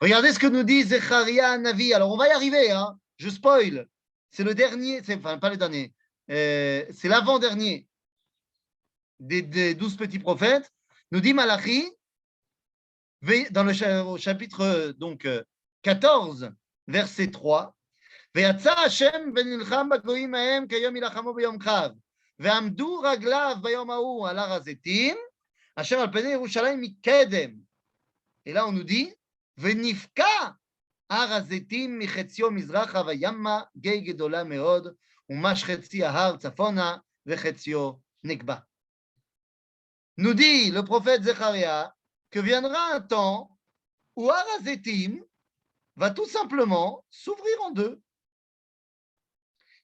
B: Regardez ce que nous dit Zecharia Navi. Alors, on va y arriver, hein. Je spoil. C'est le dernier, enfin, pas le dernier, c'est l'avant-dernier des 12 petits prophètes. Nous dit Malachi, dans le chapitre donc, 14, verset 3, ויצא השם ונלחם בגויים ההם כיום ילחמו ביום חג, ועמדו רגליו ביום ההוא על הר הזיתים, אשר על פני ירושלים מקדם. Et là, on nous dit, ונפקע הר הזיתים מחציו מזרחה וימה גיא גדולה מאוד, ומש חצי ההר צפונה וחציו נקבע. Nous dit le prophète Zecharia que viendra un temps où Har HaZeitim va tout simplement s'ouvrir en 2.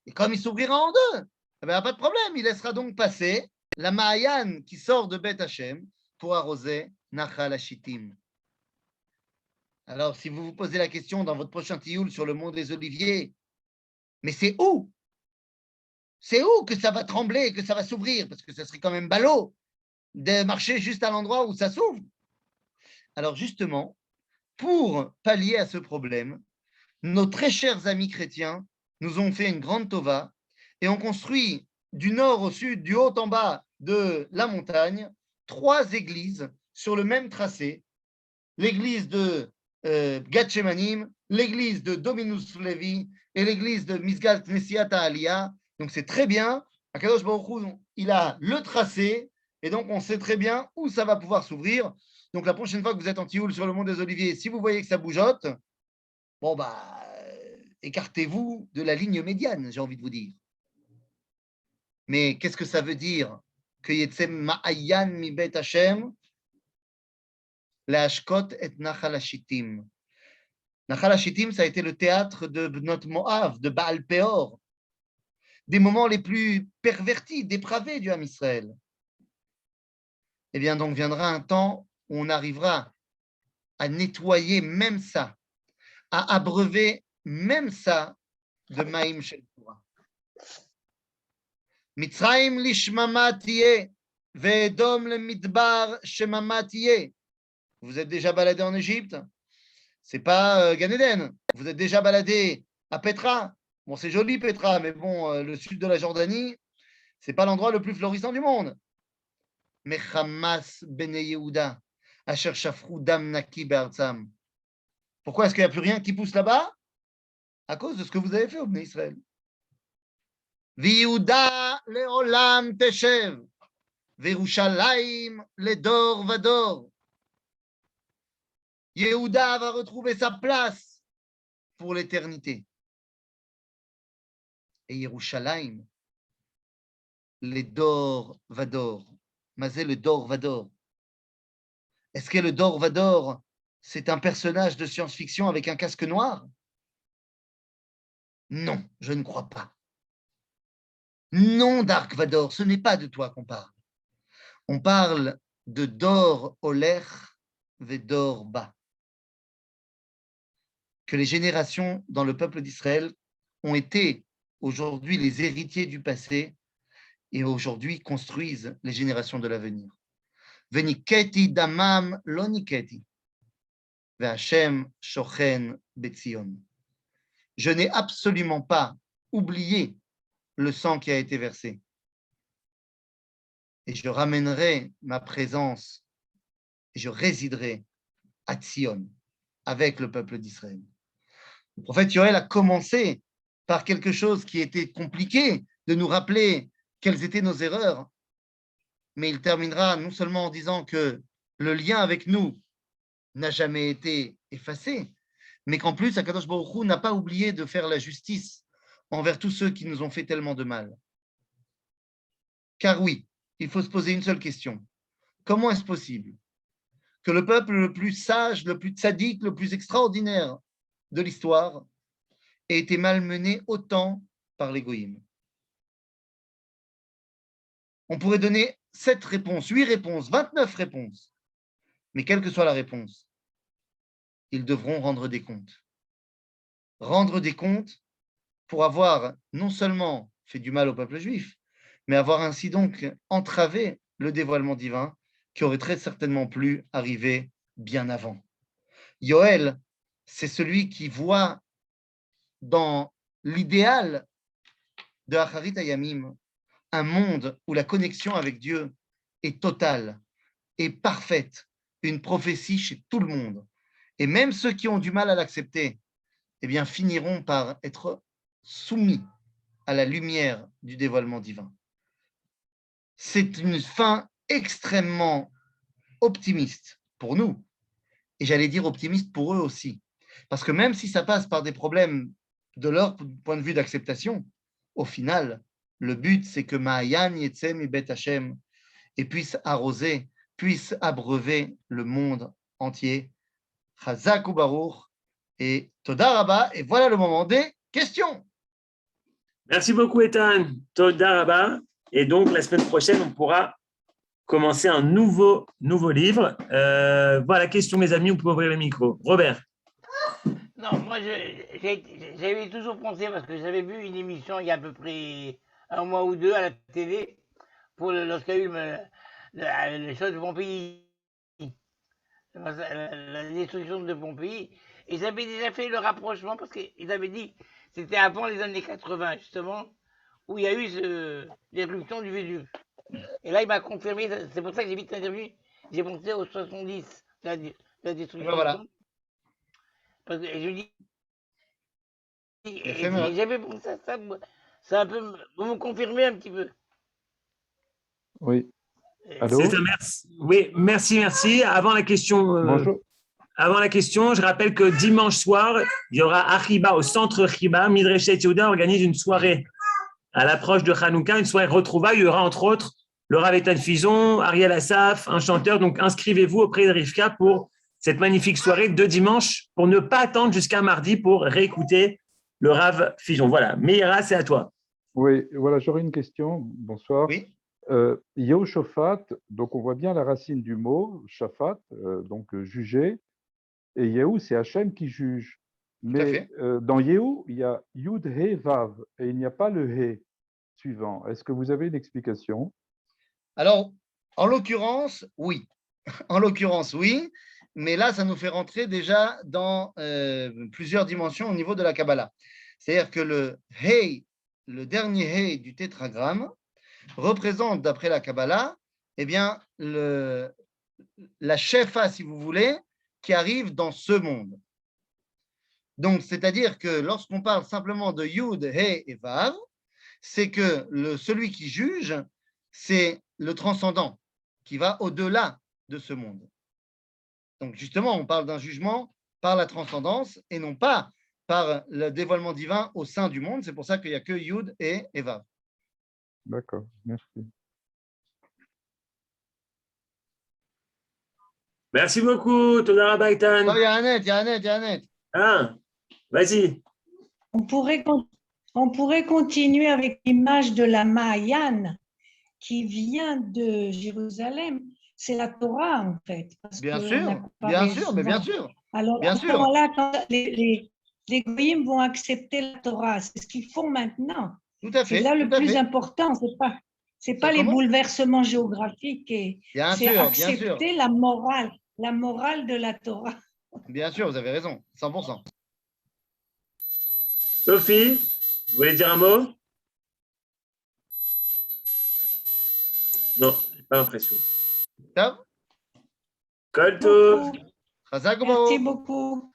B: Et comme il s'ouvrira en 2, il n'y a pas de problème, il laissera donc passer la Ma'ayan qui sort de Beth Hashem pour arroser Nachal Hashitim. Alors, si vous vous posez la question dans votre prochain tioul sur le mont des Oliviers, mais c'est où? C'est où que ça va trembler, que ça va s'ouvrir? Parce que ça serait quand même ballot de marcher juste à l'endroit où ça s'ouvre. Alors justement, pour pallier à ce problème, nos très chers amis chrétiens nous ont fait une grande tova et ont construit du nord au sud, du haut en bas de la montagne, 3 églises sur le même tracé. L'église de Gat-Shemanim, l'église de Dominus Levi et l'église de Misgal Knesiat Aliyah. Donc c'est très bien. Akadosh Baruch Hu, il a le tracé et donc on sait très bien où ça va pouvoir s'ouvrir. Donc la prochaine fois que vous êtes en tioul sur le mont des Oliviers, si vous voyez que ça bougeotte, bon écartez-vous de la ligne médiane, j'ai envie de vous dire. Mais qu'est-ce que ça veut dire que Yetzem Ma'ayan mi Bet Hashem La'ashkot et Nachal Hashitim. Nachal Hashitim, ça a été le théâtre de Bnot Moav, de Baal Peor, des moments les plus pervertis, dépravés du Ham Israël. Eh bien, donc viendra un temps où on arrivera à nettoyer même ça, à abreuver même ça de Maïm Shel Torah. Mitzrayim lishmama tiyeh, ve'edom lemidbar shemama tiyeh. Vous êtes déjà baladé en Égypte? C'est pas Gan Eden. Vous êtes déjà baladé à Petra? Bon, c'est joli Petra, mais bon, le sud de la Jordanie, c'est pas l'endroit le plus florissant du monde. mechamas bene Yehuda, asher shafru dam naki be'artzam. Pourquoi est-ce qu'il n'y a plus rien qui pousse là-bas? À cause de ce que vous avez fait au Bnei Israël. Yehuda leolam teshev, Verushalayim ledor vador. Yehuda va retrouver sa place pour l'éternité. Et Yerushalayim, les Dor Vador. Mazé le Dor Vador. Est-ce que le Dor Vador, c'est un personnage de science-fiction avec un casque noir? Non, je ne crois pas. Non, Dark Vador, ce n'est pas de toi qu'on parle. On parle de Dor Olech Vedor Ba. Que les générations dans le peuple d'Israël ont été aujourd'hui les héritiers du passé et aujourd'hui construisent les générations de l'avenir. Veniketi damam loniketi. Ve'Hashem shochen betzion. Je n'ai absolument pas oublié le sang qui a été versé. Et je ramènerai ma présence et je résiderai à Tzion avec le peuple d'Israël. Le prophète Yoël a commencé par quelque chose qui était compliqué, de nous rappeler quelles étaient nos erreurs, mais il terminera non seulement en disant que le lien avec nous n'a jamais été effacé, mais qu'en plus, Akadosh Baruch Hu n'a pas oublié de faire la justice envers tous ceux qui nous ont fait tellement de mal. Car oui, il faut se poser une seule question. Comment est-ce possible que le peuple le plus sage, le plus tzaddik, le plus extraordinaire de l'histoire ait été malmené autant par les goïms? On pourrait donner 7 réponses, 8 réponses, 29 réponses. Mais quelle que soit la réponse, ils devront rendre des comptes. Rendre des comptes pour avoir non seulement fait du mal au peuple juif, mais avoir ainsi donc entravé le dévoilement divin qui aurait très certainement pu arriver bien avant. Yoël, c'est celui qui voit dans l'idéal de Acharit Hayamim un monde où la connexion avec Dieu est totale et parfaite, une prophétie chez tout le monde. Et même ceux qui ont du mal à l'accepter, eh bien, finiront par être soumis à la lumière du dévoilement divin. C'est une fin extrêmement optimiste pour nous, et j'allais dire optimiste pour eux aussi. Parce que même si ça passe par des problèmes de leur point de vue d'acceptation, au final, le but, c'est que Ma'ayan Yetzem et Bet Hashem et puisse arroser, puisse abreuver le monde entier. Chazak ou Baruch et Toda Rabba. Et voilà le moment des questions.
A: Merci beaucoup, Ethan. Toda Rabba. Et donc, la semaine prochaine, on pourra commencer un nouveau livre. Voilà, question, mes amis, vous pouvez ouvrir le micro. Robert.
D: Non, moi, j'avais toujours pensé, parce que j'avais vu une émission il y a à peu près un mois ou deux à la télé, lorsqu'il y a eu les choses de Pompéi, la destruction de Pompéi, et ils avaient déjà fait le rapprochement, parce qu'ils avaient dit, c'était avant les années 80, justement, où il y a eu l'éruption du Vésuve. Et là, il m'a confirmé, c'est pour ça que j'ai vite intervenu, j'ai pensé aux 70, la destruction.
B: Ben voilà.
D: Parce que je dis, j'avais pensé à ça, c'est un peu, vous me confirmez un petit peu.
F: Oui. Allô?
A: Merci. Oui, merci. Avant la question,
F: Bonjour.
A: Avant la question, je rappelle que dimanche soir, il y aura Achiba au centre Chiba. Midreshet Yehuda organise une soirée à l'approche de Hanouka, une soirée retrouvaille. Il y aura entre autres le Rav Eitan Fison, Ariel Assaf, un chanteur. Donc inscrivez-vous auprès de Rivka pour cette magnifique soirée de dimanche, pour ne pas attendre jusqu'à mardi pour réécouter le Rav Fison. Voilà, Meira, c'est à toi.
F: Oui, voilà, j'aurais une question. Bonsoir.
B: Oui.
F: Yehoshaphat, donc on voit bien la racine du mot, Shaphat, donc juger, et Yehu, c'est Hachem qui juge. Mais dans Yehu, il y a Yud, He, Vav, et il n'y a pas le He suivant. Est-ce que vous avez une explication?
B: Alors, en l'occurrence, oui. En l'occurrence, oui. Mais là, ça nous fait rentrer déjà dans plusieurs dimensions au niveau de la Kabbalah. C'est-à-dire que le He, le dernier He du tétragramme, représente, d'après la Kabbalah, eh bien, la shefa, si vous voulez, qui arrive dans ce monde. Donc, c'est-à-dire que lorsqu'on parle simplement de Yud, He et Vav, c'est que celui qui juge, c'est le transcendant qui va au-delà de ce monde. Donc, justement, on parle d'un jugement par la transcendance et non pas par le dévoilement divin au sein du monde. C'est pour ça qu'il n'y a que Yud et Vav.
F: D'accord, merci.
A: Merci beaucoup, Toda Rabba Eitan.
B: Oh, il y a Annette.
A: Ah, vas-y.
C: On pourrait continuer avec l'image de la Mahayan qui vient de Jérusalem. C'est la Torah, en fait.
B: Bien sûr.
C: Alors,
B: bien
C: à ce
B: sûr.
C: moment-là, quand les goyim vont accepter la Torah, c'est ce qu'ils font maintenant.
B: Tout à fait.
C: C'est là le
B: tout à
C: plus
B: fait.
C: important. C'est pas les
B: comment
C: bouleversements géographiques.
B: Bien
C: C'est
B: sûr, bien
C: accepter la morale de la Torah.
B: Bien sûr, vous avez raison, 100%.
A: Sophie, vous voulez dire un mot? Non, j'ai pas l'impression.
B: Top.
A: Kol Tov.
B: Chazak
C: Merci
B: Bo.
C: beaucoup.